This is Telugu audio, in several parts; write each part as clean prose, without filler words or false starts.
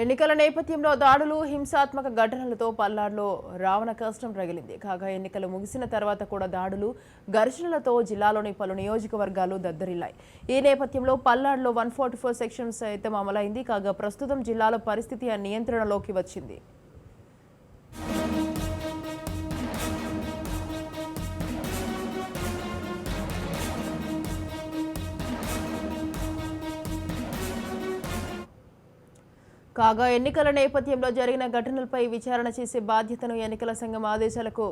ఎన్నికల నేపథ్యంలో దాడులు హింసాత్మక ఘటనలతో పల్నాడులో రావణ కష్టం రగిలింది. కాగా ఎన్నికలు ముగిసిన తర్వాత కూడా దాడులు ఘర్షణలతో జిల్లాలోని పలు నియోజకవర్గాలు దద్దరిల్లాయి. ఈ నేపథ్యంలో పల్నాడులో 144 సెక్షన్ సైతం అమలైంది. కాగా ప్రస్తుతం జిల్లాలో పరిస్థితి నియంత్రణలోకి వచ్చింది. కాగా ఎన్నికల నేపథ్యంలో జరిగిన ఘటనలపై విచారణ చేసే బాధ్యతను ఎన్నికల సంఘం ఆదేశాలకు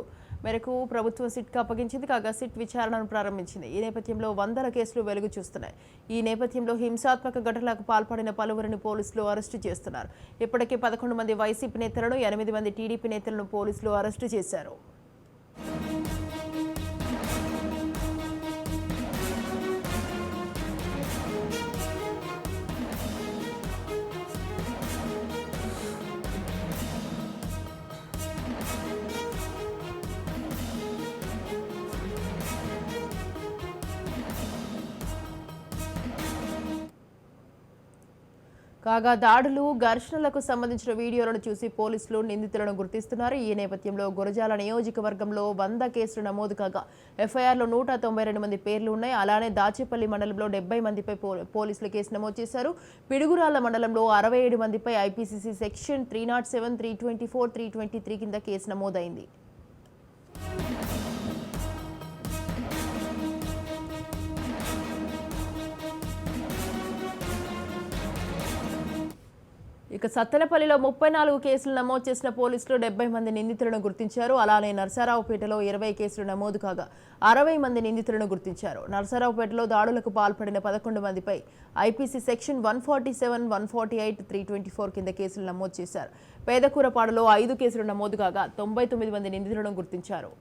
మేరకు ప్రభుత్వం సిట్కు అప్పగించింది. కాగా సిట్ విచారణను ప్రారంభించింది. ఈ నేపథ్యంలో వందల కేసులు వెలుగు చూస్తున్నాయి. ఈ నేపథ్యంలో హింసాత్మక ఘటనలకు పాల్పడిన పలువురిని పోలీసులు అరెస్టు చేస్తున్నారు. ఇప్పటికే 11 మంది వైసీపీ నేతలను, 8 మంది టీడీపీ నేతలను పోలీసులు అరెస్టు చేశారు. కాగా దాడులు ఘర్షణలకు సంబంధించిన వీడియోలను చూసి పోలీసులు నిందితులను గుర్తిస్తున్నారు. ఈ నేపథ్యంలో గురజాల నియోజకవర్గంలో 100 కేసులు నమోదు కాగా ఎఫ్ఐఆర్లో 192 మంది పేర్లు ఉన్నాయి. అలానే దాచేపల్లి మండలంలో 70 మందిపై పోలీసులు కేసు నమోదు చేశారు. పిడుగురాళ్ల మండలంలో 67 మందిపై ఐపీసీసీ సెక్షన్ 307, 324, 323 కింద కేసు నమోదైంది. ఇక సత్తెనపల్లిలో 34 కేసులు నమోదు చేసిన పోలీసులు 70 మంది నిందితులను గుర్తించారు. అలానే నర్సారావుపేటలో 20 కేసులు నమోదు కాగా 60 మంది నిందితులను గుర్తించారు. నర్సారావుపేటలో దాడులకు పాల్పడిన 11 మందిపై ఐపీసీ సెక్షన్ 147, 148, 324 కింద కేసులు నమోదు చేశారు. పేదకూరపాడులో 5 కేసులు నమోదు కాగా 99 మంది నిందితులను గుర్తించారు.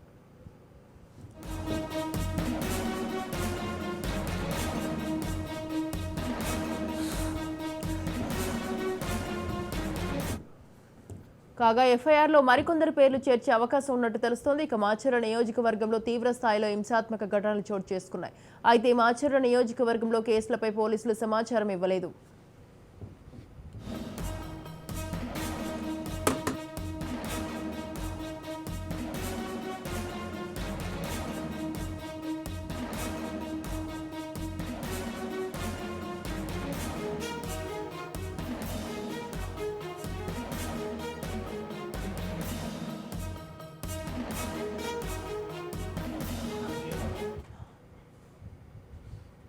కాగా ఎఫ్ఐఆర్లో మరికొందరు పేర్లు చేర్చే అవకాశం ఉన్నట్టు తెలుస్తోంది. ఇక మాచర్ల నియోజకవర్గంలో తీవ్ర స్థాయిలో హింసాత్మక ఘటనలు చోటు చేసుకున్నాయి. అయితే మాచర్ల నియోజకవర్గంలో కేసులపై పోలీసులు సమాచారం ఇవ్వలేదు.